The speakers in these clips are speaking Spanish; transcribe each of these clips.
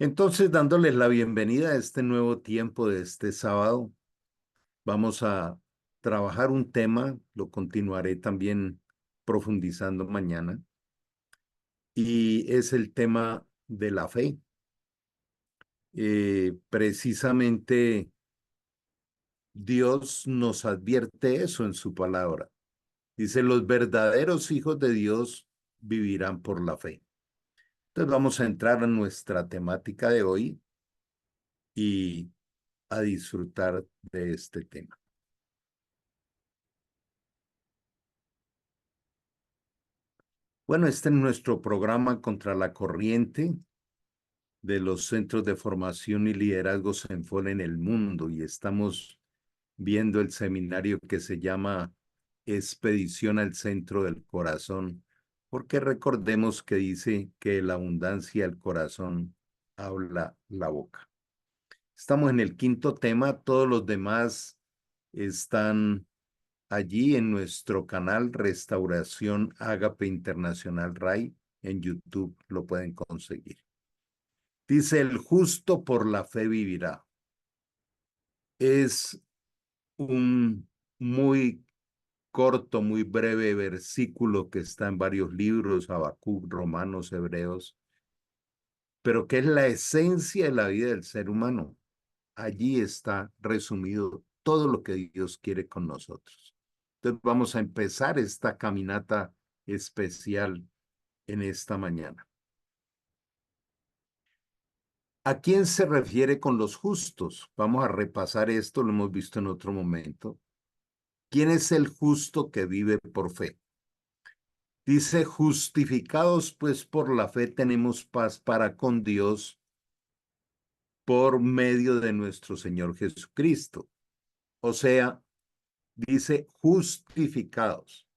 Entonces, dándoles la bienvenida a este nuevo tiempo de este sábado, vamos a trabajar un tema, lo continuaré también profundizando mañana, y es el tema de la fe. Precisamente Dios nos advierte eso en su palabra. Dice, los verdaderos hijos de Dios vivirán por la fe. Entonces vamos a entrar a nuestra temática de hoy y a disfrutar de este tema. Bueno, este es nuestro programa contra la corriente de los centros de formación y liderazgo Senfol en el mundo y estamos viendo el seminario que se llama Expedición al Centro del Corazón, porque recordemos que dice que la abundancia del corazón habla la boca. Estamos en el quinto tema, todos los demás están allí en nuestro canal Restauración Ágape Internacional RAI, en YouTube lo pueden conseguir. Dice, el justo por la fe vivirá. Es un muy corto, muy breve versículo que está en varios libros, Habacuc, Romanos, Hebreos, pero que es la esencia de la vida del ser humano. Allí está resumido todo lo que Dios quiere con nosotros. Entonces vamos a empezar esta caminata especial en esta mañana. ¿A quién se refiere con los justos? Vamos a repasar esto, lo hemos visto en otro momento. ¿Quién es el justo que vive por fe? Dice, justificados pues por la fe tenemos paz para con Dios por medio de nuestro Señor Jesucristo. O sea, dice justificados.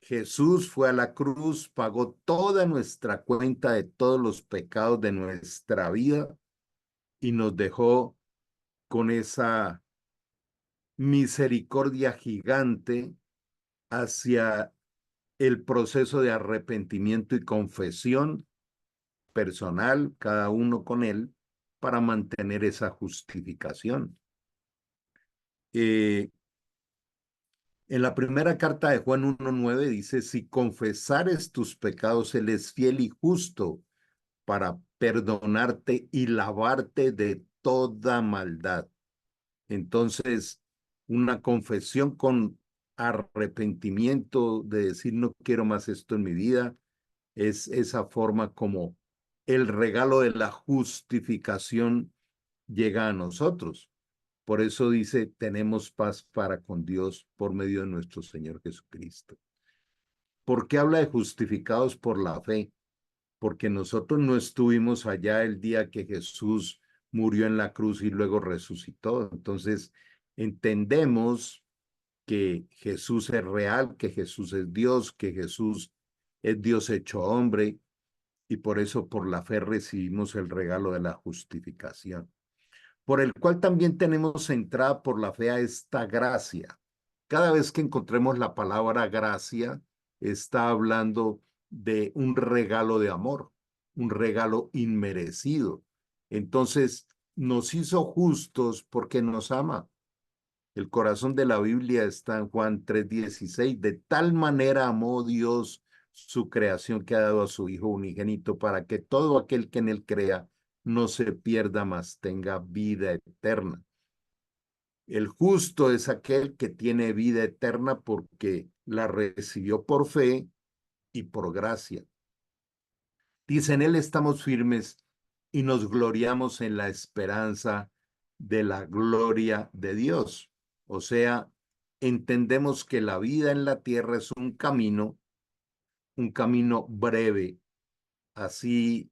Jesús fue a la cruz, pagó toda nuestra cuenta de todos los pecados de nuestra vida y nos dejó con esa misericordia gigante hacia el proceso de arrepentimiento y confesión personal, cada uno con él, para mantener esa justificación. En la primera carta de Juan 1:9 dice, si confesares tus pecados, Él es fiel y justo para perdonarte y lavarte de toda maldad. Entonces, una confesión con arrepentimiento de decir, no quiero más esto en mi vida, es esa forma como el regalo de la justificación llega a nosotros. Por eso dice, tenemos paz para con Dios por medio de nuestro Señor Jesucristo. ¿Por qué habla de justificados por la fe? Porque nosotros no estuvimos allá el día que Jesús murió en la cruz y luego resucitó. Entonces, entendemos que Jesús es real, que Jesús es Dios, que Jesús es Dios hecho hombre, y por eso por la fe recibimos el regalo de la justificación, por el cual también tenemos entrada por la fe a esta gracia. Cada vez que encontremos la palabra gracia, está hablando de un regalo de amor, un regalo inmerecido. Entonces, nos hizo justos porque nos ama. El corazón de la Biblia está en Juan 3:16. De tal manera amó Dios su creación que ha dado a su Hijo unigénito para que todo aquel que en él crea no se pierda, mas tenga vida eterna. El justo es aquel que tiene vida eterna porque la recibió por fe y por gracia. Dice, en él estamos firmes y nos gloriamos en la esperanza de la gloria de Dios. O sea, entendemos que la vida en la tierra es un camino breve, así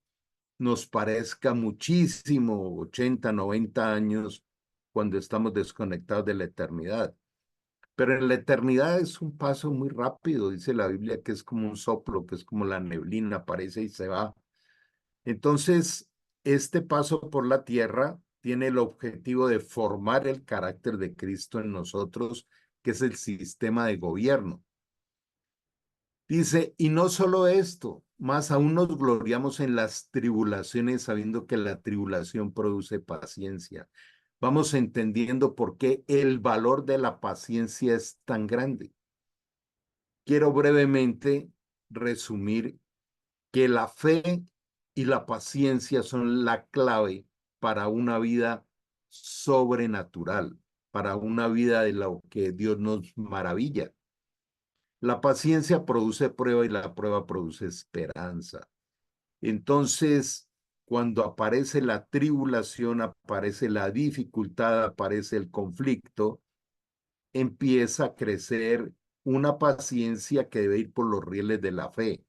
nos parezca muchísimo, 80, 90 años, cuando estamos desconectados de la eternidad. Pero en la eternidad es un paso muy rápido, dice la Biblia, que es como un soplo, que es como la neblina, aparece y se va. Entonces, este paso por la tierra tiene el objetivo de formar el carácter de Cristo en nosotros, que es el sistema de gobierno. Dice, y no solo esto, más aún nos gloriamos en las tribulaciones, sabiendo que la tribulación produce paciencia. Vamos entendiendo por qué el valor de la paciencia es tan grande. Quiero brevemente resumir que la fe y la paciencia son la clave para una vida sobrenatural, para una vida de lo que Dios nos maravilla. La paciencia produce prueba y la prueba produce esperanza. Entonces, cuando aparece la tribulación, aparece la dificultad, aparece el conflicto, empieza a crecer una paciencia que debe ir por los rieles de la fe.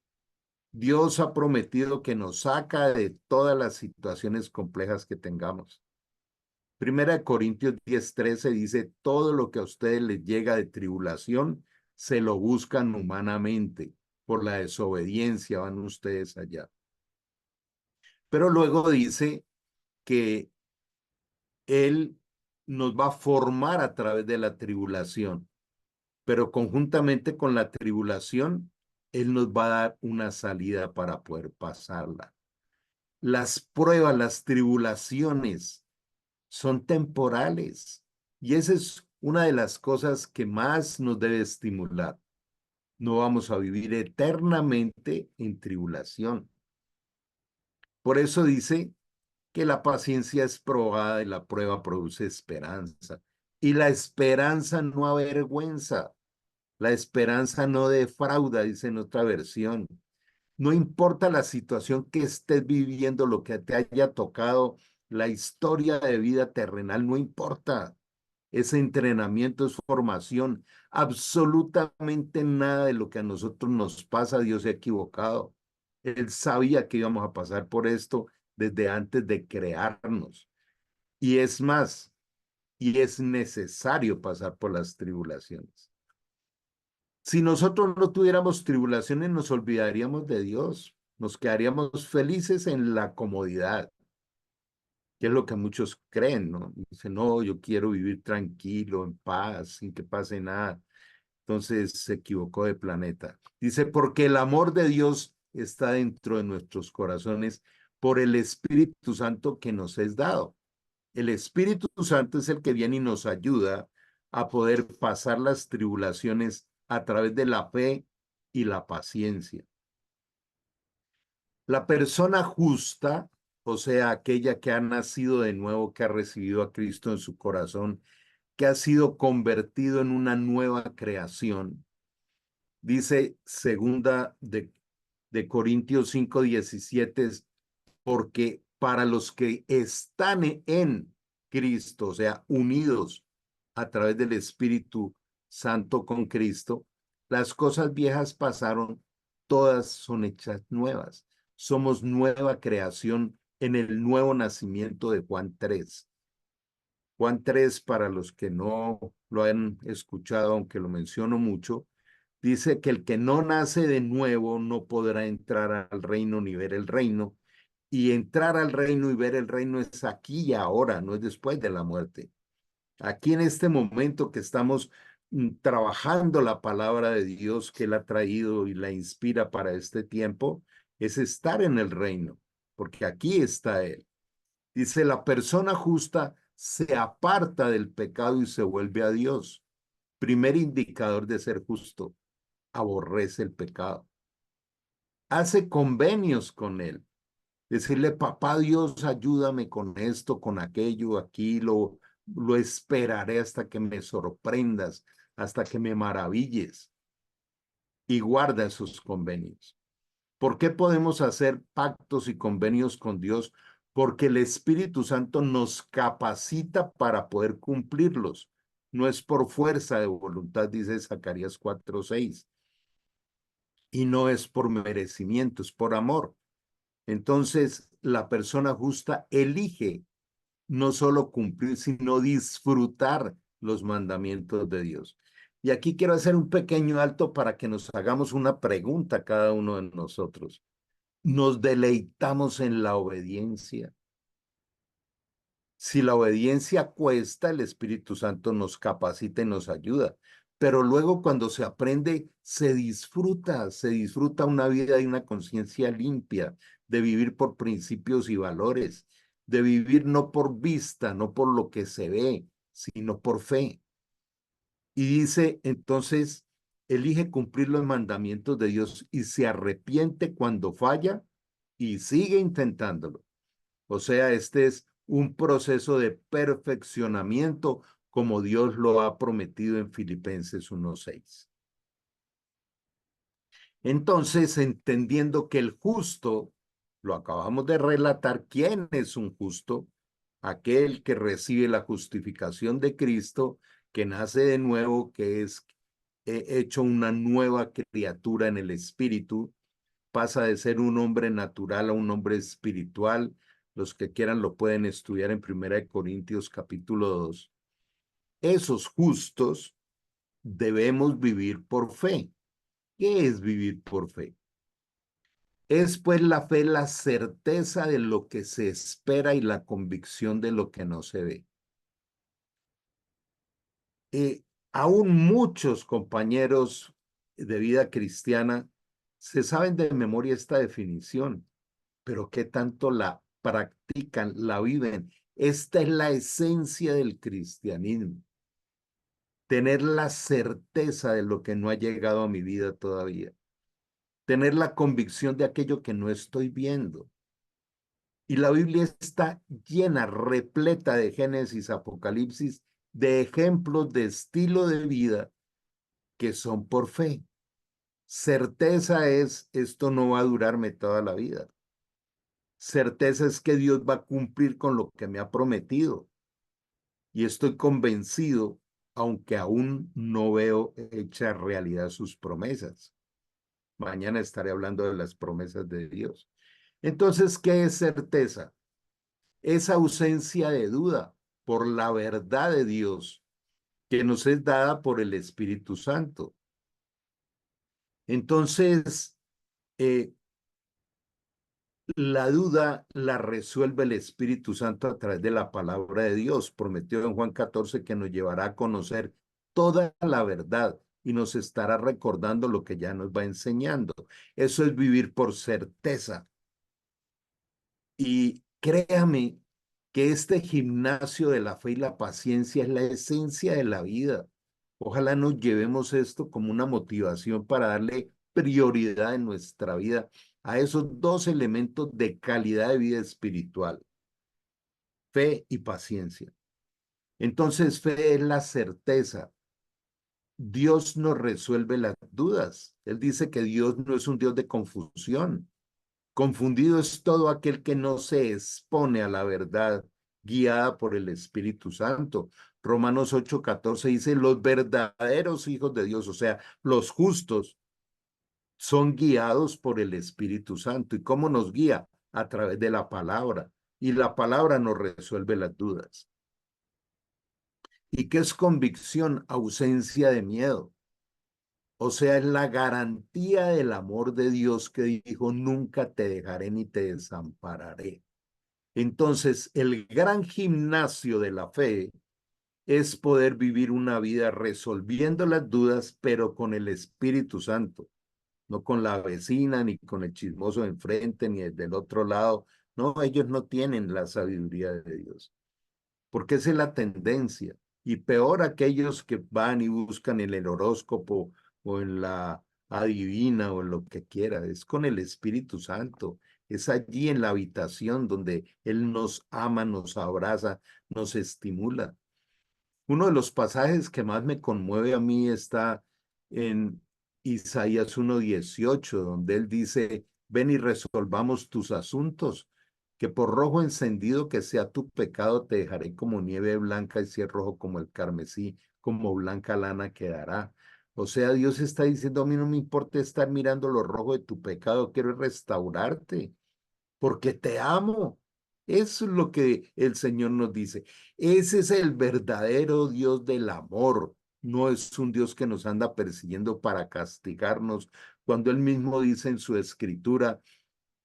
Dios ha prometido que nos saca de todas las situaciones complejas que tengamos. Primera de Corintios 10:13 dice, todo lo que a ustedes les llega de tribulación, se lo buscan humanamente. Por la desobediencia van ustedes allá. Pero luego dice que Él nos va a formar a través de la tribulación, pero conjuntamente con la tribulación, Él nos va a dar una salida para poder pasarla. Las pruebas, las tribulaciones son temporales y esa es una de las cosas que más nos debe estimular. No vamos a vivir eternamente en tribulación. Por eso dice que la paciencia es probada y la prueba produce esperanza. Y la esperanza no avergüenza, la esperanza no defrauda, dice en otra versión. No importa la situación que estés viviendo, lo que te haya tocado, la historia de vida terrenal, no importa. Ese entrenamiento es formación. Absolutamente nada de lo que a nosotros nos pasa, Dios se ha equivocado. Él sabía que íbamos a pasar por esto desde antes de crearnos. Y es más, y es necesario pasar por las tribulaciones. Si nosotros no tuviéramos tribulaciones, nos olvidaríamos de Dios, nos quedaríamos felices en la comodidad, que es lo que muchos creen, ¿no? Dicen, no, yo quiero vivir tranquilo, en paz, sin que pase nada. Entonces se equivocó de planeta. Dice, porque el amor de Dios está dentro de nuestros corazones por el Espíritu Santo que nos es dado. El Espíritu Santo es el que viene y nos ayuda a poder pasar las tribulaciones a través de la fe y la paciencia. La persona justa, o sea, aquella que ha nacido de nuevo, que ha recibido a Cristo en su corazón, que ha sido convertido en una nueva creación, dice segunda de Corintios 5:17, porque para los que están en Cristo, o sea, unidos a través del Espíritu Santo con Cristo, las cosas viejas pasaron, todas son hechas nuevas. Somos nueva creación en el nuevo nacimiento de Juan 3. Juan 3, para los que no lo han escuchado, aunque lo menciono mucho, dice que el que no nace de nuevo no podrá entrar al reino ni ver el reino. Y entrar al reino y ver el reino es aquí y ahora, no es después de la muerte. Aquí en este momento que estamos trabajando la palabra de Dios que Él ha traído y la inspira para este tiempo, es estar en el reino, porque aquí está Él. Dice, la persona justa se aparta del pecado y se vuelve a Dios. Primer indicador de ser justo, aborrece el pecado. Hace convenios con Él. Decirle, papá Dios, ayúdame con esto, con aquello, aquí lo esperaré hasta que me sorprendas, hasta que me maravilles. Y guarda esos convenios. ¿Por qué podemos hacer pactos y convenios con Dios? Porque el Espíritu Santo nos capacita para poder cumplirlos. No es por fuerza de voluntad, dice Zacarías 4:6. Y no es por merecimiento, es por amor. Entonces, la persona justa elige no solo cumplir, sino disfrutar los mandamientos de Dios. Y aquí quiero hacer un pequeño alto para que nos hagamos una pregunta cada uno de nosotros. ¿Nos deleitamos en la obediencia? Si la obediencia cuesta, el Espíritu Santo nos capacita y nos ayuda. pero luego cuando se aprende, se disfruta una vida y una conciencia limpia, de vivir por principios y valores, de vivir no por vista, no por lo que se ve, sino por fe. Y dice, entonces, elige cumplir los mandamientos de Dios y se arrepiente cuando falla y sigue intentándolo. O sea, este es un proceso de perfeccionamiento como Dios lo ha prometido en Filipenses 1:6. Entonces, entendiendo que el justo, lo acabamos de relatar, ¿quién es un justo? Aquel que recibe la justificación de Cristo, que nace de nuevo, que es hecho una nueva criatura en el espíritu, pasa de ser un hombre natural a un hombre espiritual. Los que quieran lo pueden estudiar en 1 Corintios capítulo 2. Esos justos debemos vivir por fe. ¿Qué es vivir por fe? Es pues la fe la certeza de lo que se espera y la convicción de lo que no se ve. Eh, Aún muchos compañeros de vida cristiana se saben de memoria esta definición, pero ¿qué tanto la practican, la viven? Esta es la esencia del cristianismo. Tener la certeza de lo que no ha llegado a mi vida todavía. Tener la convicción de aquello que no estoy viendo. Y la Biblia está llena, repleta de Génesis, Apocalipsis, de ejemplos de estilo de vida que son por fe. Certeza es, esto no va a durarme toda la vida. Certeza es que Dios va a cumplir con lo que me ha prometido. Y estoy convencido, aunque aún no veo hecha realidad sus promesas. Mañana estaré hablando de las promesas de Dios. Entonces, ¿qué es certeza? Es ausencia de duda por la verdad de Dios que nos es dada por el Espíritu Santo. Entonces, eh, la duda la resuelve el Espíritu Santo a través de la palabra de Dios. Prometió en Juan 14 que nos llevará a conocer toda la verdad y nos estará recordando lo que ya nos va enseñando. Eso es vivir por certeza. Y créame que este gimnasio de la fe y la paciencia es la esencia de la vida. Ojalá nos llevemos esto como una motivación para darle prioridad en nuestra vida a esos dos elementos de calidad de vida espiritual, fe y paciencia. Entonces, fe es la certeza. Dios nos resuelve las dudas. Él dice que Dios no es un Dios de confusión. Confundido es todo aquel que no se expone a la verdad guiada por el Espíritu Santo. Romanos 8:14 dice, los verdaderos hijos de Dios, o sea, los justos, son guiados por el Espíritu Santo. ¿Y cómo nos guía? A través de la palabra. Y la palabra nos resuelve las dudas. ¿Y qué es convicción? Ausencia de miedo. O sea, es la garantía del amor de Dios que dijo, nunca te dejaré ni te desampararé. Entonces, el gran gimnasio de la fe es poder vivir una vida resolviendo las dudas, pero con el Espíritu Santo, no con la vecina, ni con el chismoso de enfrente, ni el del otro lado. No, ellos no tienen la sabiduría de Dios, porque esa es la tendencia. Y peor aquellos que van y buscan en el horóscopo o en la adivina o en lo que quiera, es con el Espíritu Santo. Es allí en la habitación donde Él nos ama, nos abraza, nos estimula. Uno de los pasajes que más me conmueve a mí está en Isaías 1:18, donde Él dice, ven y resolvamos tus asuntos, que por rojo encendido que sea tu pecado, te dejaré como nieve blanca y si es rojo como el carmesí, como blanca lana quedará. O sea, Dios está diciendo, a mí no me importa estar mirando lo rojo de tu pecado, quiero restaurarte porque te amo. Eso es lo que el Señor nos dice. Ese es el verdadero Dios del amor. No es un Dios que nos anda persiguiendo para castigarnos, cuando Él mismo dice en su escritura,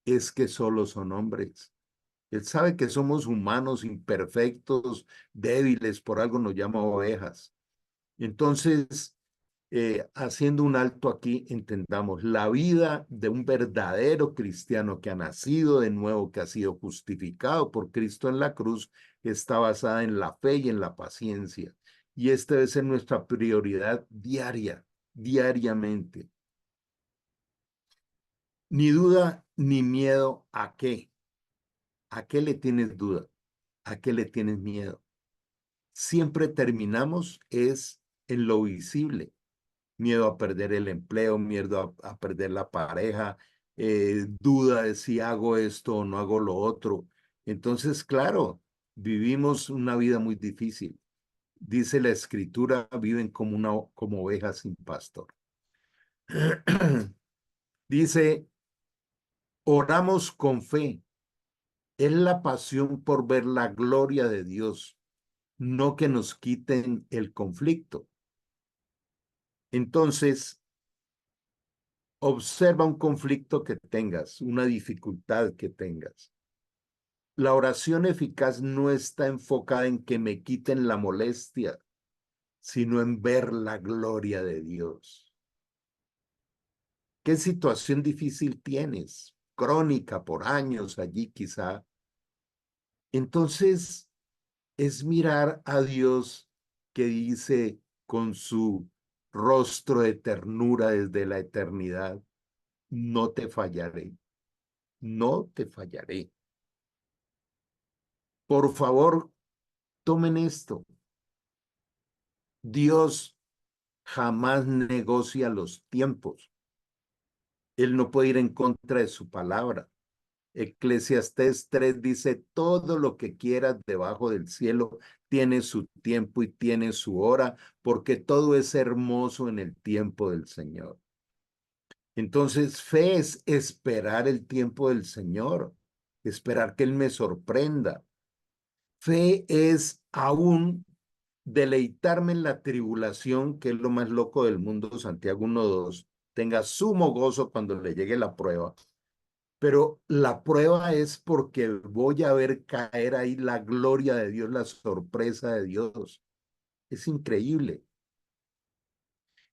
es que solo son hombres. Él sabe que somos humanos, imperfectos, débiles, por algo nos llama ovejas. Entonces, haciendo un alto aquí, entendamos, la vida de un verdadero cristiano que ha nacido de nuevo, que ha sido justificado por Cristo en la cruz, está basada en la fe y en la paciencia. Y esta debe ser nuestra prioridad diaria, diariamente. Ni duda ni miedo a qué. ¿A qué le tienes duda? ¿A qué le tienes miedo? Siempre terminamos es en lo visible. Miedo a perder el empleo, miedo a perder la pareja, duda de si hago esto o no hago lo otro. Entonces, claro, vivimos una vida muy difícil. Dice la escritura, viven como ovejas sin pastor. Dice, oramos con fe. Es la pasión por ver la gloria de Dios, no que nos quiten el conflicto. Entonces, observa un conflicto que tengas, una dificultad que tengas. La oración eficaz no está enfocada en que me quiten la molestia, sino en ver la gloria de Dios. ¿Qué situación difícil tienes? Crónica por años allí quizá. Entonces es mirar a Dios que dice con su rostro de ternura desde la eternidad, no te fallaré, no te fallaré. Por favor, tomen esto. Dios jamás negocia los tiempos. Él no puede ir en contra de su palabra. Eclesiastés 3 dice, todo lo que quieras debajo del cielo tiene su tiempo y tiene su hora, porque todo es hermoso en el tiempo del Señor. Entonces, fe es esperar el tiempo del Señor, esperar que Él me sorprenda. Fe es aún deleitarme en la tribulación, que es lo más loco del mundo, Santiago 1:2, tenga sumo gozo cuando le llegue la prueba. Pero la prueba es porque voy a ver caer ahí la gloria de Dios, la sorpresa de Dios. Es increíble.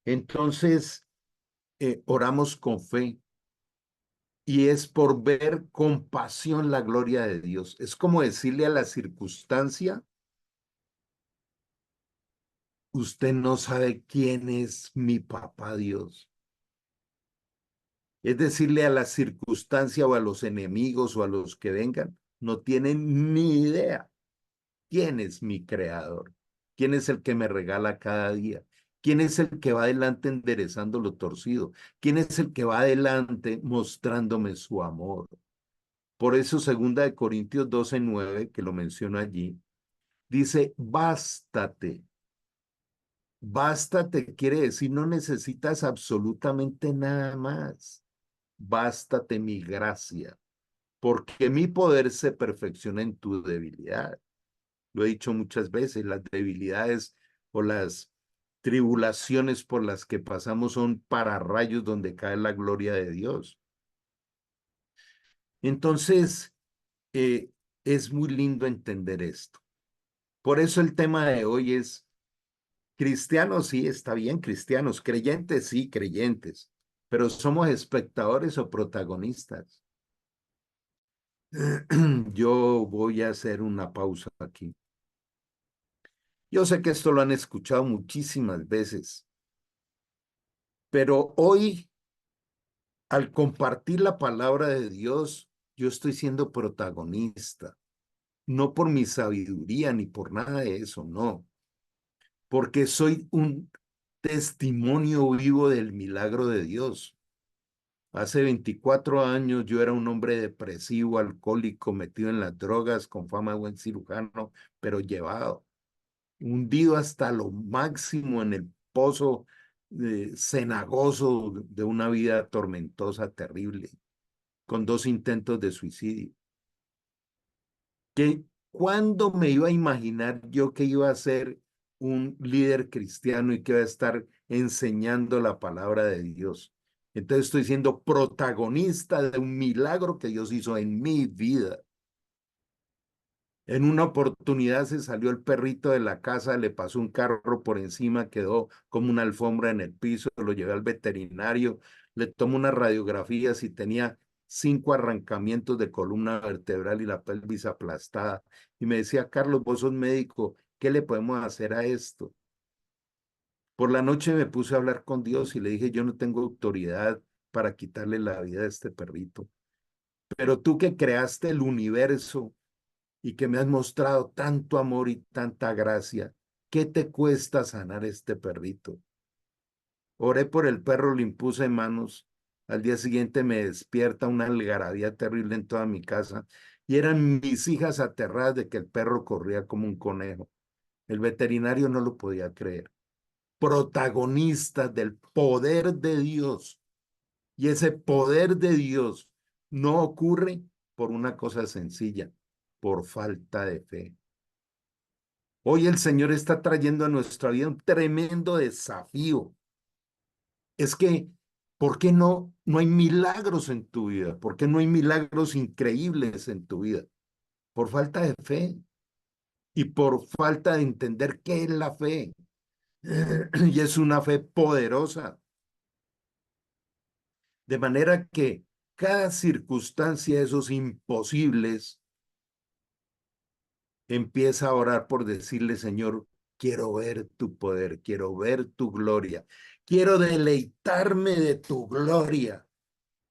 Entonces, oramos con fe y es por ver con pasión la gloria de Dios. Es como decirle a la circunstancia, usted no sabe quién es mi papá Dios. Es decirle a la circunstancia o a los enemigos o a los que vengan, no tienen ni idea quién es mi creador, quién es el que me regala cada día, quién es el que va adelante enderezando lo torcido, quién es el que va adelante mostrándome su amor. Por eso, 2 Corintios 12:9, que lo menciono allí, dice, bástate. Bástate quiere decir no necesitas absolutamente nada más. Bástate mi gracia, porque mi poder se perfecciona en tu debilidad. Lo he dicho muchas veces, las debilidades o las tribulaciones por las que pasamos son pararrayos donde cae la gloria de Dios. Entonces, es muy lindo entender esto. Por eso el tema de hoy es cristianos, sí, está bien, cristianos, creyentes, sí, creyentes, pero somos espectadores o protagonistas. Yo voy a hacer una pausa aquí. Yo sé que esto lo han escuchado muchísimas veces, pero hoy, al compartir la palabra de Dios, yo estoy siendo protagonista, no por mi sabiduría ni por nada de eso, no, porque soy un testimonio vivo del milagro de Dios. Hace 24 años yo era un hombre depresivo, alcohólico, metido en las drogas, con fama de buen cirujano, pero llevado, hundido hasta lo máximo en el pozo cenagoso de una vida tormentosa, terrible, con 2 intentos de suicidio. Que ¿cuándo me iba a imaginar yo que iba a ser un líder cristiano y que iba a estar enseñando la palabra de Dios? Entonces estoy siendo protagonista de un milagro que Dios hizo en mi vida. En una oportunidad se salió el perrito de la casa, le pasó un carro por encima, quedó como una alfombra en el piso, lo llevé al veterinario, le tomó unas radiografías y tenía 5 arrancamientos de columna vertebral y la pelvis aplastada. Y me decía, Carlos, vos sos médico, ¿qué le podemos hacer a esto? Por la noche me puse a hablar con Dios y le dije, yo no tengo autoridad para quitarle la vida a este perrito, pero tú que creaste el universo y que me has mostrado tanto amor y tanta gracia, ¿qué te cuesta sanar este perrito? Oré por el perro, le impuse manos. Al día siguiente me despierta una algarabía terrible en toda mi casa y eran mis hijas aterradas de que el perro corría como un conejo. El veterinario no lo podía creer. Protagonistas del poder de Dios. Y ese poder de Dios no ocurre por una cosa sencilla, por falta de fe. Hoy el Señor está trayendo a nuestra vida un tremendo desafío. Es que, ¿por qué no hay milagros en tu vida? ¿Por qué no hay milagros increíbles en tu vida? Por falta de fe y por falta de entender qué es la fe. Y es una fe poderosa. De manera que cada circunstancia de esos imposibles empieza a orar por decirle, Señor, quiero ver tu poder, quiero ver tu gloria, quiero deleitarme de tu gloria.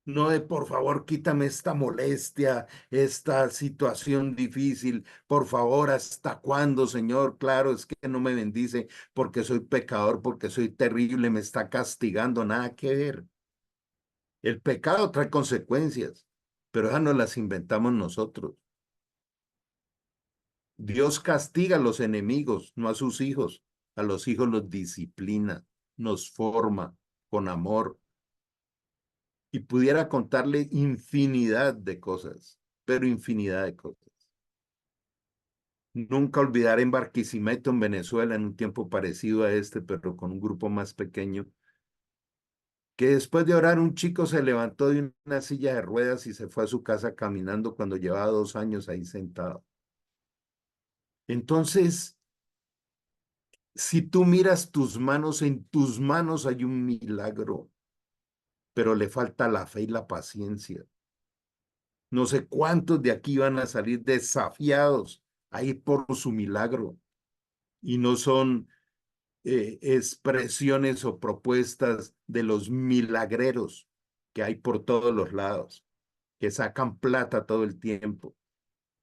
No de, por favor, quítame esta molestia, esta situación difícil. Por favor, ¿hasta cuándo, Señor? Claro, es que no me bendice porque soy pecador, porque soy terrible, me está castigando. Nada que ver. El pecado trae consecuencias, pero esas no las inventamos nosotros. Dios castiga a los enemigos, no a sus hijos. A los hijos los disciplina, nos forma con amor. Y pudiera contarle infinidad de cosas, pero infinidad de cosas. Nunca olvidar en Barquisimeto, en Venezuela, en un tiempo parecido a este, pero con un grupo más pequeño, que después de orar un chico se levantó de una silla de ruedas y se fue a su casa caminando cuando llevaba 2 años ahí sentado. Entonces, si tú miras tus manos, en tus manos hay un milagro, pero le falta la fe y la paciencia. No sé cuántos de aquí van a salir desafiados ahí por su milagro y no son expresiones o propuestas de los milagreros que hay por todos los lados, que sacan plata todo el tiempo.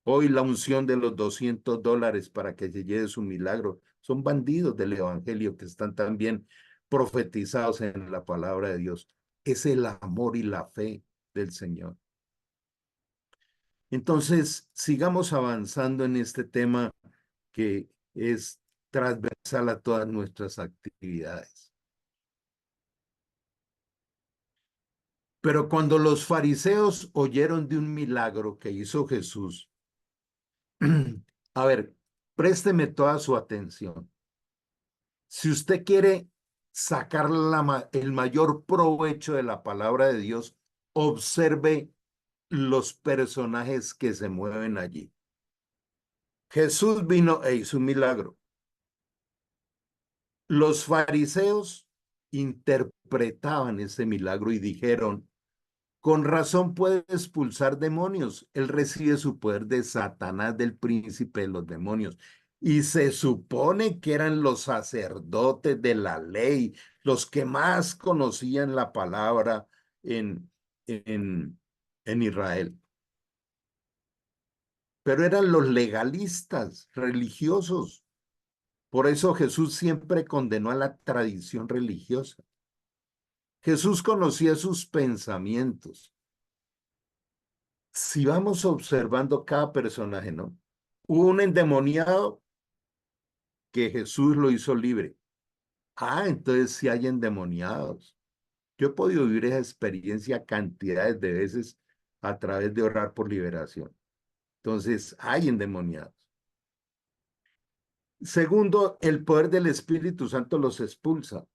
Hoy la unción de los $200 para que se lleve su milagro son bandidos del evangelio que están también profetizados en la palabra de Dios. Es el amor y la fe del Señor. Entonces, sigamos avanzando en este tema que es transversal a todas nuestras actividades. Pero cuando los fariseos oyeron de un milagro que hizo Jesús, a ver, présteme toda su atención. Si usted quiere sacar el mayor provecho de la palabra de Dios, observe los personajes que se mueven allí. Jesús vino e hizo un milagro. Los fariseos interpretaban ese milagro y dijeron, con razón puede expulsar demonios. Él recibe su poder de Satanás, del príncipe de los demonios. Y se supone que eran los sacerdotes de la ley, los que más conocían la palabra en, en, en Israel. Pero eran los legalistas religiosos. Por eso Jesús siempre condenó a la tradición religiosa. Jesús conocía sus pensamientos. Si vamos observando cada personaje, ¿no? Hubo un endemoniado que Jesús lo hizo libre. Ah, entonces sí hay endemoniados. Yo he podido vivir esa experiencia cantidades de veces a través de orar por liberación. Entonces, hay endemoniados. Segundo, el poder del Espíritu Santo los expulsa.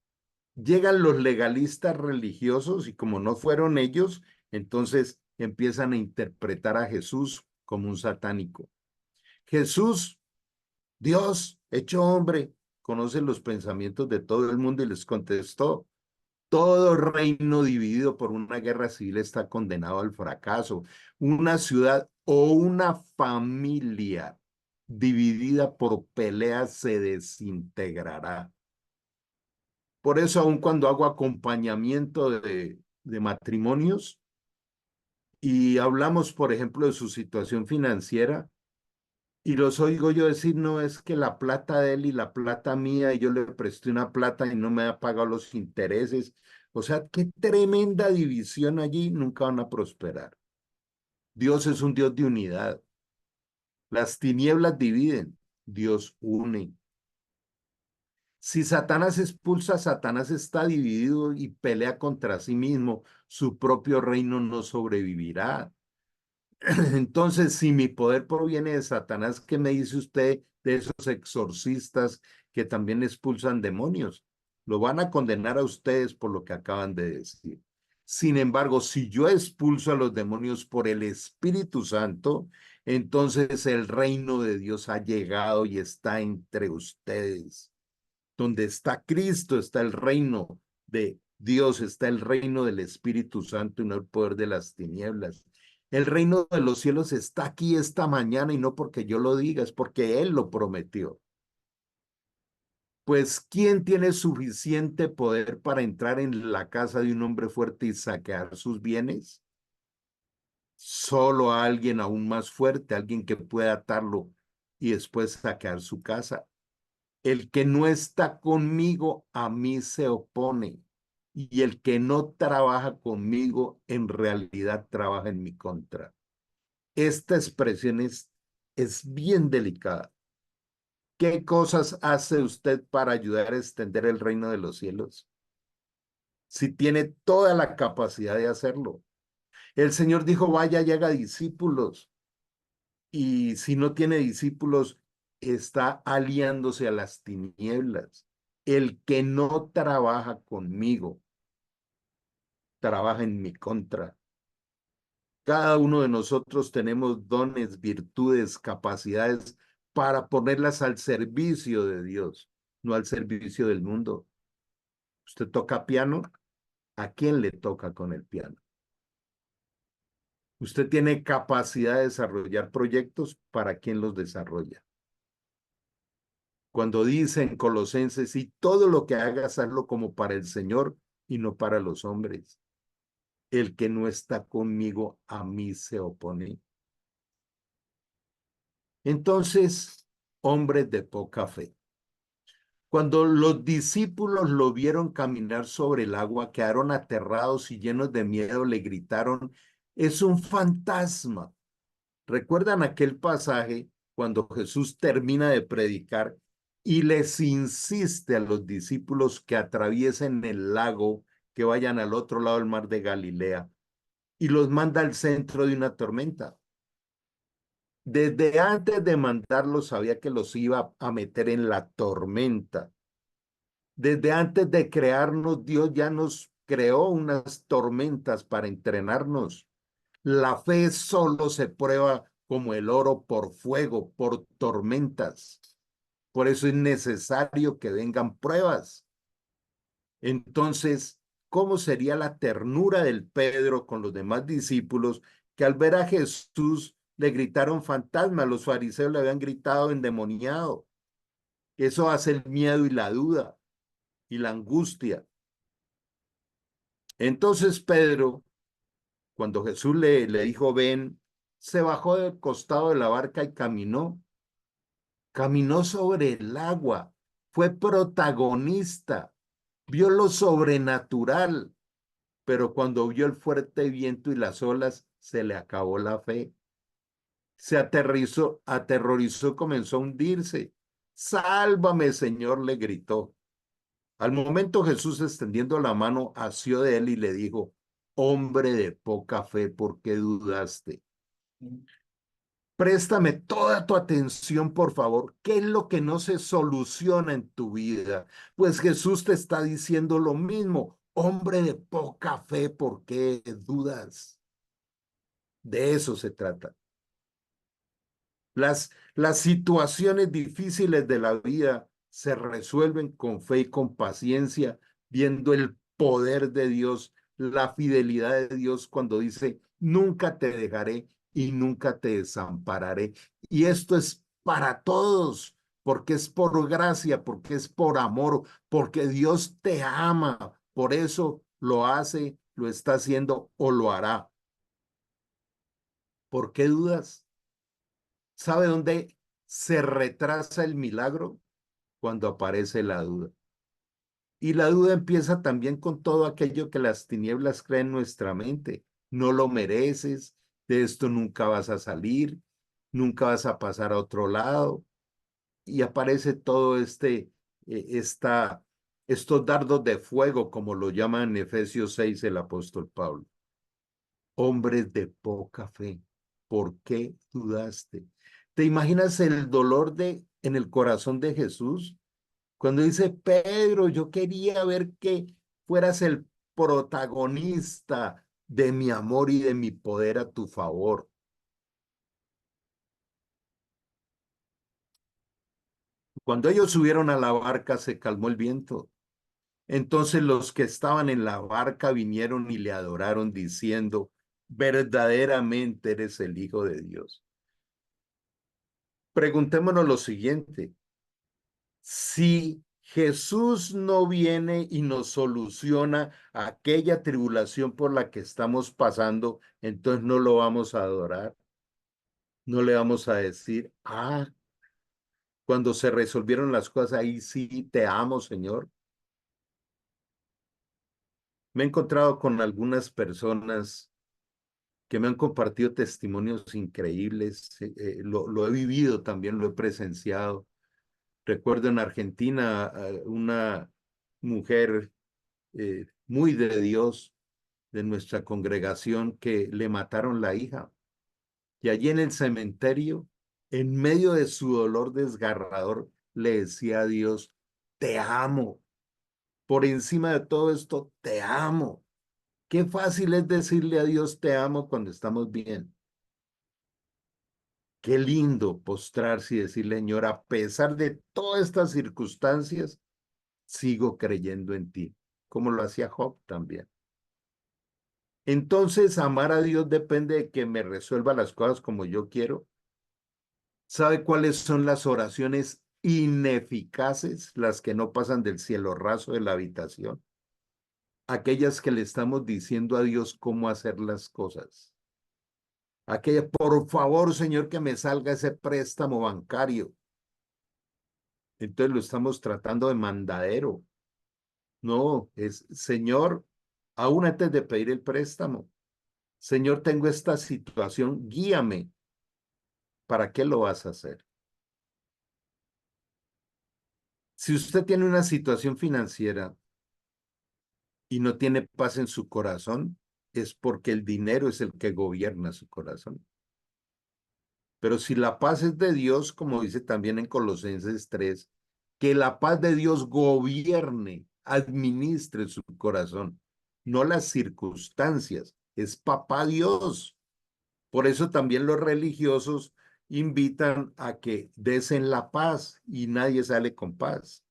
Llegan los legalistas religiosos y como no fueron ellos, entonces empiezan a interpretar a Jesús como un satánico. Jesús, Dios, hecho hombre, conoce los pensamientos de todo el mundo y les contestó: todo reino dividido por una guerra civil está condenado al fracaso. Una ciudad o una familia dividida por peleas se desintegrará. Por eso, aun cuando hago acompañamiento de matrimonios y hablamos, por ejemplo, de su situación financiera, y los oigo yo decir: no, es que la plata de él y la plata mía, y yo le presté una plata y no me ha pagado los intereses. O sea, qué tremenda división allí, nunca van a prosperar. Dios es un Dios de unidad. Las tinieblas dividen, Dios une. Si Satanás expulsa, Satanás está dividido y pelea contra sí mismo. Su propio reino no sobrevivirá. Entonces, si mi poder proviene de Satanás, ¿qué me dice usted de esos exorcistas que también expulsan demonios? Lo van a condenar a ustedes por lo que acaban de decir. Sin embargo, si yo expulso a los demonios por el Espíritu Santo, entonces el reino de Dios ha llegado y está entre ustedes. Donde está Cristo, está el reino de Dios, está el reino del Espíritu Santo y no el poder de las tinieblas. El reino de los cielos está aquí esta mañana y no porque yo lo diga, es porque Él lo prometió. Pues, ¿quién tiene suficiente poder para entrar en la casa de un hombre fuerte y saquear sus bienes? Solo a alguien aún más fuerte, alguien que pueda atarlo y después saquear su casa. El que no está conmigo, a mí se opone. Y el que no trabaja conmigo, en realidad trabaja en mi contra. Esta expresión es bien delicada. ¿Qué cosas hace usted para ayudar a extender el reino de los cielos? Si tiene toda la capacidad de hacerlo. El Señor dijo: vaya y haga discípulos. Y si no tiene discípulos, está aliándose a las tinieblas. El que no trabaja conmigo, trabaja en mi contra. Cada uno de nosotros tenemos dones, virtudes, capacidades para ponerlas al servicio de Dios, no al servicio del mundo. Usted toca piano, ¿a quién le toca con el piano? Usted tiene capacidad de desarrollar proyectos, ¿para quién los desarrolla? Cuando dice en Colosenses: y todo lo que hagas, hazlo como para el Señor y no para los hombres. El que no está conmigo, a mí se opone. Entonces, hombres de poca fe. Cuando los discípulos lo vieron caminar sobre el agua, quedaron aterrados y llenos de miedo, le gritaron: es un fantasma. ¿Recuerdan aquel pasaje cuando Jesús termina de predicar y les insiste a los discípulos que atraviesen el lago, que vayan al otro lado del mar de Galilea, y los manda al centro de una tormenta? Desde antes de mandarlos sabía que los iba a meter en la tormenta. Desde antes de crearnos, Dios ya nos creó unas tormentas para entrenarnos. La fe solo se prueba como el oro por fuego, por tormentas. Por eso es necesario que vengan pruebas. Entonces, ¿cómo sería la ternura del Pedro con los demás discípulos que al ver a Jesús le gritaron fantasma? Los fariseos le habían gritado endemoniado. Eso hace el miedo y la duda y la angustia. Entonces Pedro, cuando Jesús le dijo ven, se bajó del costado de la barca y caminó sobre el agua, fue protagonista, vio lo sobrenatural, pero cuando vio el fuerte viento y las olas, se le acabó la fe. Se aterrorizó, comenzó a hundirse. Sálvame, Señor, le gritó. Al momento Jesús, extendiendo la mano, asió de él y le dijo: hombre de poca fe, ¿por qué dudaste? Préstame toda tu atención, por favor. ¿Qué es lo que no se soluciona en tu vida? Pues Jesús te está diciendo lo mismo. Hombre de poca fe, ¿por qué dudas? De eso se trata. Las situaciones difíciles de la vida se resuelven con fe y con paciencia, viendo el poder de Dios, la fidelidad de Dios cuando dice, nunca te dejaré y nunca te desampararé. Y esto es para todos, porque es por gracia, porque es por amor, porque Dios te ama. Por eso lo hace, lo está haciendo o lo hará. ¿Por qué dudas? ¿Sabe dónde se retrasa el milagro? Cuando aparece la duda. Y la duda empieza también con todo aquello que las tinieblas creen en nuestra mente. No lo mereces, de esto nunca vas a salir, nunca vas a pasar a otro lado. Y aparece todo estos dardos de fuego, como lo llama en Efesios 6 el apóstol Pablo. Hombres de poca fe, ¿por qué dudaste? ¿Te imaginas el dolor en el corazón de Jesús? Cuando dice, Pedro, yo quería ver que fueras el protagonista de mi amor y de mi poder a tu favor. Cuando ellos subieron a la barca, se calmó el viento. Entonces los que estaban en la barca vinieron y le adoraron diciendo, verdaderamente eres el Hijo de Dios. Preguntémonos lo siguiente, si Jesús no viene y nos soluciona aquella tribulación por la que estamos pasando, entonces no lo vamos a adorar, no le vamos a decir, cuando se resolvieron las cosas, ahí sí, te amo, Señor. Me he encontrado con algunas personas que me han compartido testimonios increíbles, lo he vivido también, lo he presenciado. Recuerdo en Argentina una mujer muy de Dios de nuestra congregación que le mataron la hija. Y allí en el cementerio, en medio de su dolor desgarrador, le decía a Dios, te amo. Por encima de todo esto, te amo. Qué fácil es decirle a Dios, te amo cuando estamos bien. Qué lindo postrarse y decirle, Señor, a pesar de todas estas circunstancias, sigo creyendo en ti, como lo hacía Job también. Entonces, amar a Dios depende de que me resuelva las cosas como yo quiero. ¿Sabe cuáles son las oraciones ineficaces, las que no pasan del cielo raso de la habitación? Aquellas que le estamos diciendo a Dios cómo hacer las cosas. Aquella, por favor, Señor, que me salga ese préstamo bancario. Entonces lo estamos tratando de mandadero. No, es, Señor, aún antes de pedir el préstamo, Señor, tengo esta situación, guíame. ¿Para qué lo vas a hacer? Si usted tiene una situación financiera y no tiene paz en su corazón, es porque el dinero es el que gobierna su corazón. Pero si la paz es de Dios, como dice también en Colosenses 3, que la paz de Dios gobierne, administre su corazón, no las circunstancias, es papá Dios. Por eso también los religiosos invitan a que desen la paz y nadie sale con paz.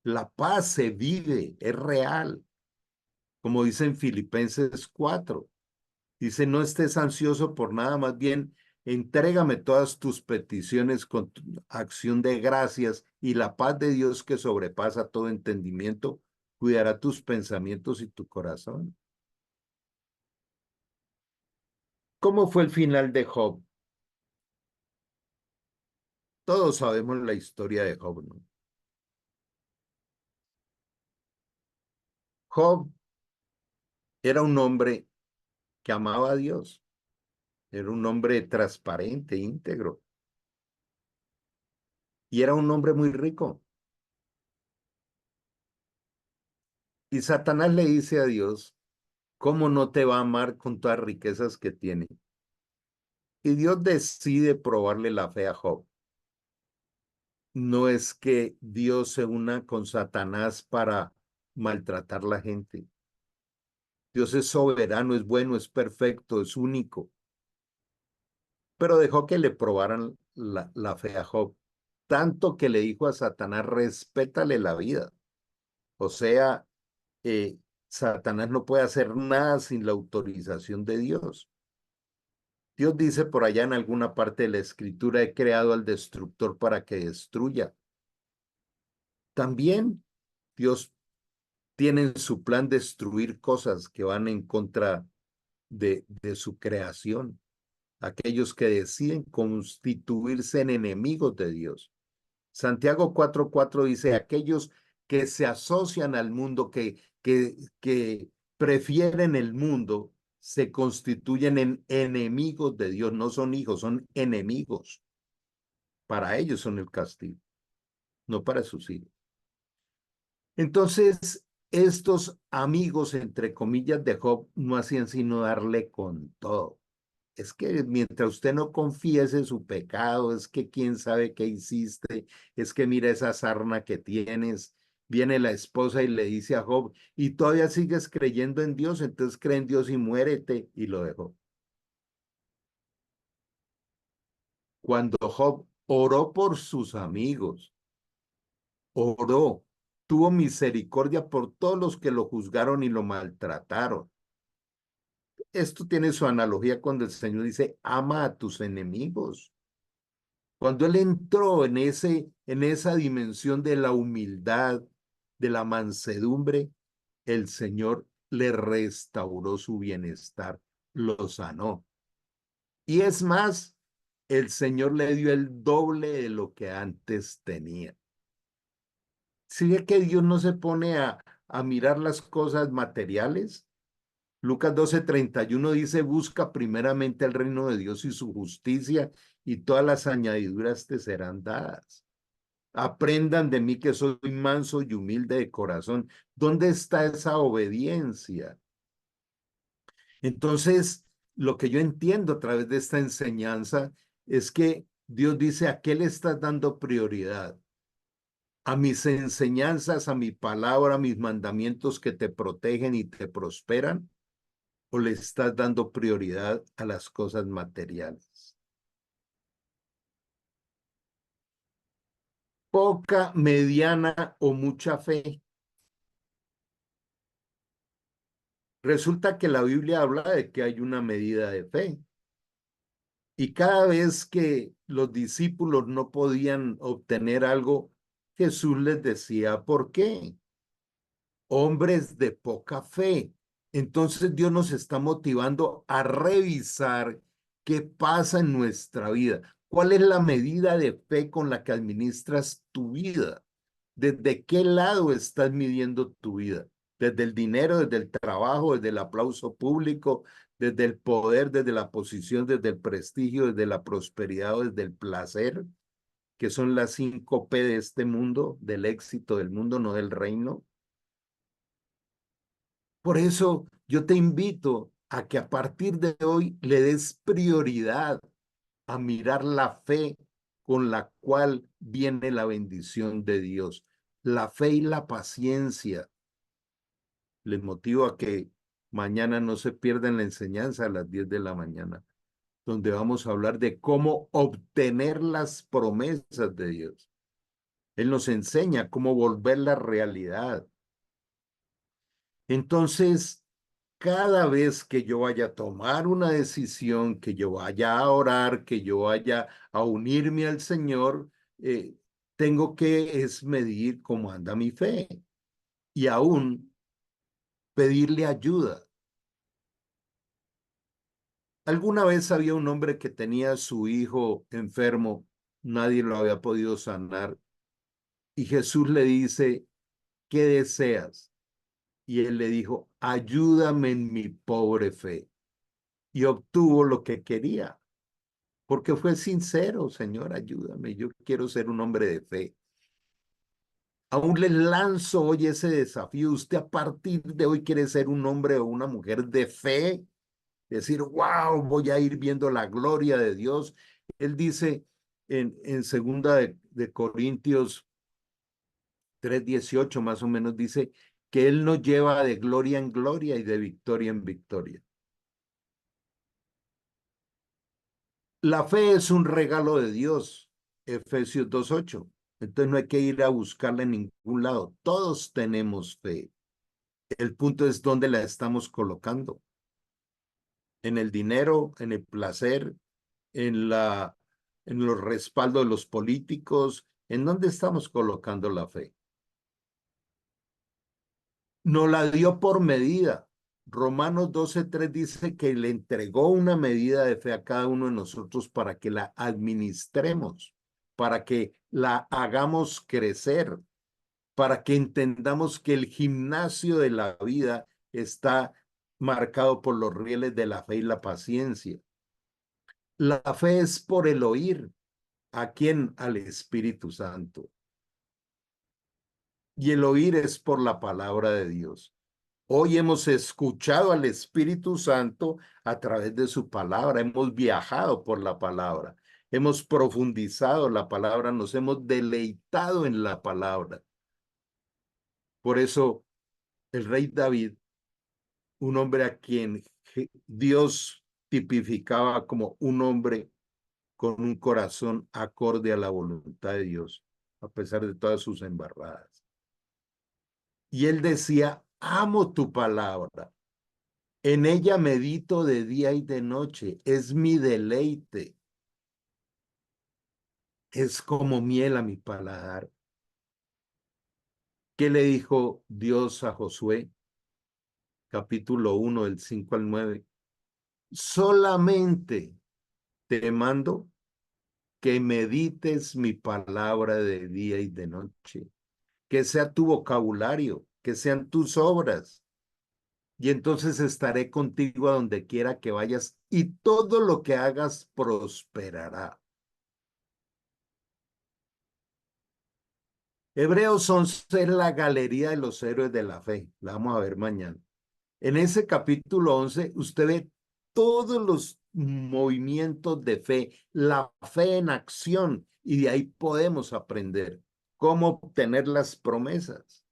La paz se vive, es real, como dice en Filipenses 4. Dice, no estés ansioso por nada, más bien entrégame todas tus peticiones con acción de gracias y la paz de Dios que sobrepasa todo entendimiento, cuidará tus pensamientos y tu corazón. ¿Cómo fue el final de Job? Todos sabemos la historia de Job, ¿no? Job era un hombre que amaba a Dios, era un hombre transparente, íntegro, y era un hombre muy rico. Y Satanás le dice a Dios, ¿cómo no te va a amar con todas las riquezas que tiene? Y Dios decide probarle la fe a Job. No es que Dios se una con Satanás para maltratar a la gente. Dios es soberano, es bueno, es perfecto, es único. pero dejó que le probaran la fe a Job, tanto que le dijo a Satanás, respétale la vida. O sea, eh, Satanás no puede hacer nada sin la autorización de Dios. Dios dice por allá en alguna parte de la escritura, he creado al destructor para que destruya. También Dios tiene en su plan destruir cosas que van en contra de su creación. Aquellos que deciden constituirse en enemigos de Dios. Santiago 4:4 dice, aquellos que se asocian al mundo, que prefieren el mundo, se constituyen en enemigos de Dios. No son hijos, son enemigos. Para ellos son el castigo, no para sus hijos. Entonces, estos amigos, entre comillas, de Job, no hacían sino darle con todo. Es que mientras usted no confiese su pecado, es que quién sabe qué hiciste, es que mira esa sarna que tienes. Viene la esposa y le dice a Job, y todavía sigues creyendo en Dios, entonces cree en Dios y muérete, y lo dejó. Cuando Job oró por sus amigos, oró, tuvo misericordia por todos los que lo juzgaron y lo maltrataron. Esto tiene su analogía cuando el Señor dice, ama a tus enemigos. Cuando él entró en esa dimensión de la humildad, de la mansedumbre, el Señor le restauró su bienestar, lo sanó. Y es más, el Señor le dio el doble de lo que antes tenía. Si ve que Dios no se pone a mirar las cosas materiales. Lucas 12:31 dice, busca primeramente el reino de Dios y su justicia, y todas las añadiduras te serán dadas. Aprendan de mí que soy manso y humilde de corazón. ¿Dónde está esa obediencia? Entonces, lo que yo entiendo a través de esta enseñanza es que Dios dice, ¿a qué le estás dando prioridad? ¿A mis enseñanzas, a mi palabra, a mis mandamientos que te protegen y te prosperan? ¿O le estás dando prioridad a las cosas materiales? Poca, mediana o mucha fe. Resulta que la Biblia habla de que hay una medida de fe. Y cada vez que los discípulos no podían obtener algo, Jesús les decía, ¿por qué? Hombres de poca fe. Entonces Dios nos está motivando a revisar qué pasa en nuestra vida. ¿Cuál es la medida de fe con la que administras tu vida? ¿Desde qué lado estás midiendo tu vida? ¿Desde el dinero, desde el trabajo, desde el aplauso público, desde el poder, desde la posición, desde el prestigio, desde la prosperidad o desde el placer, que son las 5 P de este mundo, del éxito del mundo, no del reino? Por eso yo te invito a que a partir de hoy le des prioridad a mirar la fe con la cual viene la bendición de Dios. La fe y la paciencia. Les motivo a que mañana no se pierdan la enseñanza a las 10 de la mañana, donde vamos a hablar de cómo obtener las promesas de Dios. Él nos enseña cómo volver la realidad. Entonces, cada vez que yo vaya a tomar una decisión, que yo vaya a orar, que yo vaya a unirme al Señor, tengo que es medir cómo anda mi fe y aún pedirle ayuda. Alguna vez había un hombre que tenía a su hijo enfermo, nadie lo había podido sanar, y Jesús le dice, ¿qué deseas? Y él le dijo, ayúdame en mi pobre fe. Y obtuvo lo que quería, porque fue sincero, Señor, ayúdame, yo quiero ser un hombre de fe. Aún le lanzo hoy ese desafío. Usted a partir de hoy quiere ser un hombre o una mujer de fe, decir, wow, voy a ir viendo la gloria de Dios. Él dice en segunda de Corintios 3:18 más o menos, dice que Él nos lleva de gloria en gloria y de victoria en victoria. La fe es un regalo de Dios, Efesios 2:8. Entonces no hay que ir a buscarla en ningún lado. Todos tenemos fe. El punto es dónde la estamos colocando. En el dinero, en el placer, en los respaldos de los políticos. ¿En dónde estamos colocando la fe? Nos la dio por medida. Romanos 12:3 dice que le entregó una medida de fe a cada uno de nosotros para que la administremos, para que la hagamos crecer, para que entendamos que el gimnasio de la vida está marcado por los rieles de la fe y la paciencia. La fe es por el oír. ¿A quién? Al Espíritu Santo. Y el oír es por la palabra de Dios. Hoy hemos escuchado al Espíritu Santo a través de su palabra, hemos viajado por la palabra, hemos profundizado la palabra, nos hemos deleitado en la palabra. Por eso el rey David, un hombre a quien Dios tipificaba como un hombre con un corazón acorde a la voluntad de Dios, a pesar de todas sus embarradas. Y él decía, amo tu palabra. En ella medito de día y de noche, es mi deleite, es como miel a mi paladar. ¿Qué le dijo Dios a Josué? Capítulo 1, del 5 al 9. Solamente te mando que medites mi palabra de día y de noche, que sea tu vocabulario, que sean tus obras, y entonces estaré contigo a donde quiera que vayas, y todo lo que hagas prosperará. Hebreos 11 es la galería de los héroes de la fe. La vamos a ver mañana. En ese capítulo 11, usted ve todos los movimientos de fe, la fe en acción, y de ahí podemos aprender cómo obtener las promesas.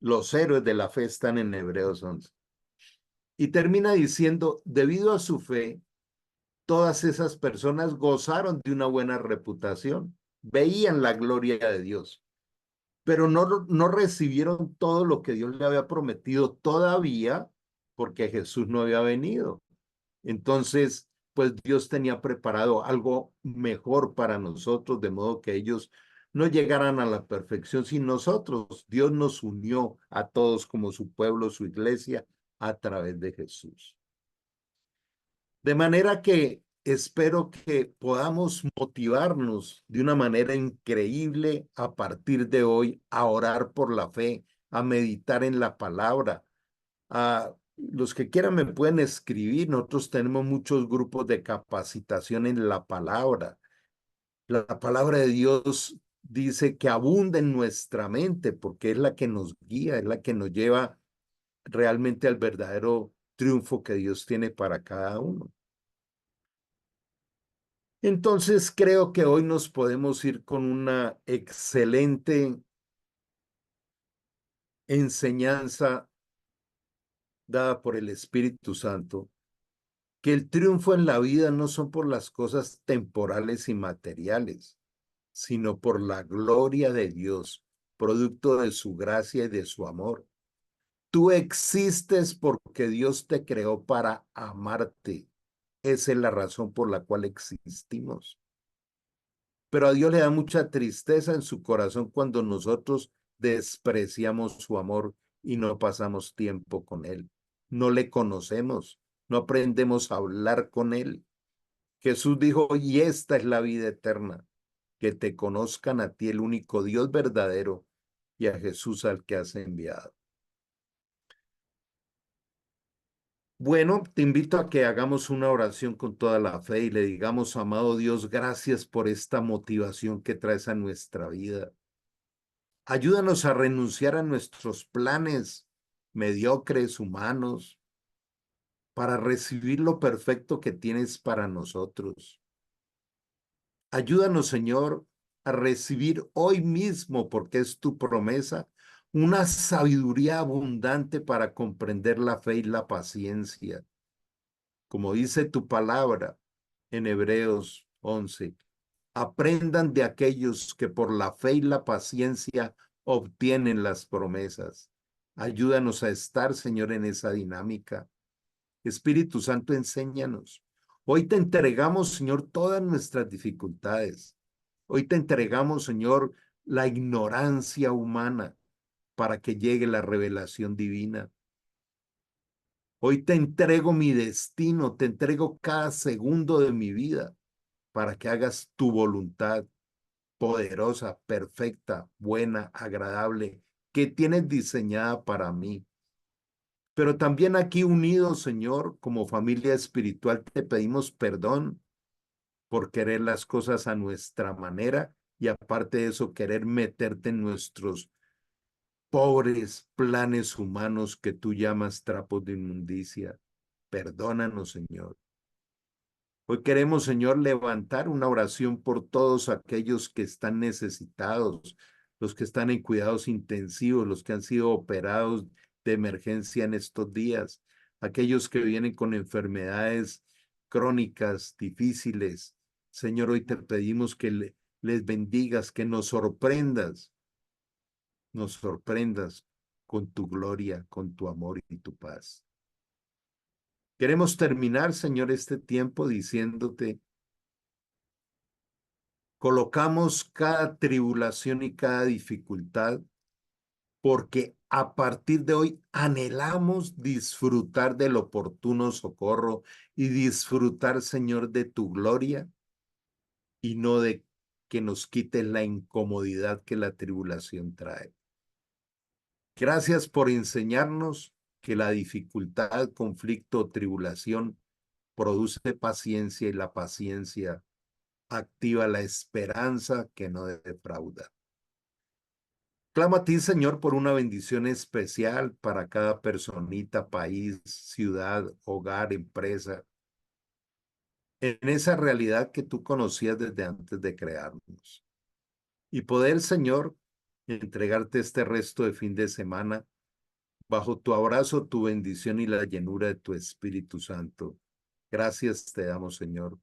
Los héroes de la fe están en Hebreos 11. Y termina diciendo, debido a su fe, todas esas personas gozaron de una buena reputación, veían la gloria de Dios, pero no recibieron todo lo que Dios le había prometido todavía porque Jesús no había venido. Entonces, pues Dios tenía preparado algo mejor para nosotros, de modo que ellos no llegaran a la perfección sin nosotros. Dios nos unió a todos como su pueblo, su iglesia, a través de Jesús. De manera que espero que podamos motivarnos de una manera increíble a partir de hoy a orar por la fe, a meditar en la palabra. A los que quieran me pueden escribir. Nosotros tenemos muchos grupos de capacitación en la palabra. La palabra de Dios dice que abunda en nuestra mente porque es la que nos guía, es la que nos lleva realmente al verdadero triunfo que Dios tiene para cada uno. Entonces creo que hoy nos podemos ir con una excelente enseñanza dada por el Espíritu Santo, que el triunfo en la vida no son por las cosas temporales y materiales, sino por la gloria de Dios, producto de su gracia y de su amor. Tú existes porque Dios te creó para amarte. Esa es la razón por la cual existimos. Pero a Dios le da mucha tristeza en su corazón cuando nosotros despreciamos su amor y no pasamos tiempo con Él. No le conocemos, no aprendemos a hablar con Él. Jesús dijo, y esta es la vida eterna, que te conozcan a ti, el único Dios verdadero, y a Jesús al que has enviado. Bueno, te invito a que hagamos una oración con toda la fe y le digamos, amado Dios, gracias por esta motivación que traes a nuestra vida. Ayúdanos a renunciar a nuestros planes mediocres, humanos, para recibir lo perfecto que tienes para nosotros. Ayúdanos, Señor, a recibir hoy mismo, porque es tu promesa, una sabiduría abundante para comprender la fe y la paciencia. Como dice tu palabra, en Hebreos 11. Aprendan de aquellos que por la fe y la paciencia obtienen las promesas. Ayúdanos a estar, Señor, en esa dinámica. Espíritu Santo, enséñanos. Hoy te entregamos, Señor, todas nuestras dificultades. Hoy te entregamos, Señor, la ignorancia humana para que llegue la revelación divina. Hoy te entrego mi destino, te entrego cada segundo de mi vida para que hagas tu voluntad poderosa, perfecta, buena, agradable, que tienes diseñada para mí. Pero también aquí unidos, Señor, como familia espiritual, te pedimos perdón por querer las cosas a nuestra manera y aparte de eso, querer meterte en nuestros pobres planes humanos que tú llamas trapos de inmundicia. Perdónanos, Señor. Hoy queremos, Señor, levantar una oración por todos aquellos que están necesitados, los que están en cuidados intensivos, los que han sido operados de emergencia en estos días, aquellos que vienen con enfermedades crónicas, difíciles. Señor, hoy te pedimos que les bendigas, que nos sorprendas con tu gloria, con tu amor y tu paz. Queremos terminar, Señor, este tiempo diciéndote, colocamos cada tribulación y cada dificultad porque a partir de hoy anhelamos disfrutar del oportuno socorro y disfrutar, Señor, de tu gloria y no de que nos quites la incomodidad que la tribulación trae. Gracias por enseñarnos que la dificultad, conflicto o tribulación produce paciencia y la paciencia activa la esperanza que no defrauda. Clamo a ti, Señor, por una bendición especial para cada personita, país, ciudad, hogar, empresa, en esa realidad que tú conocías desde antes de crearnos. Y poder, Señor, entregarte este resto de fin de semana bajo tu abrazo, tu bendición y la llenura de tu Espíritu Santo. Gracias te damos, Señor,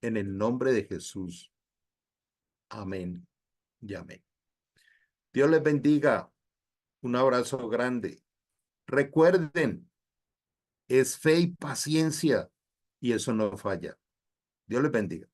en el nombre de Jesús. Amén y amén. Dios les bendiga. Un abrazo grande. Recuerden, es fe y paciencia y eso no falla. Dios les bendiga.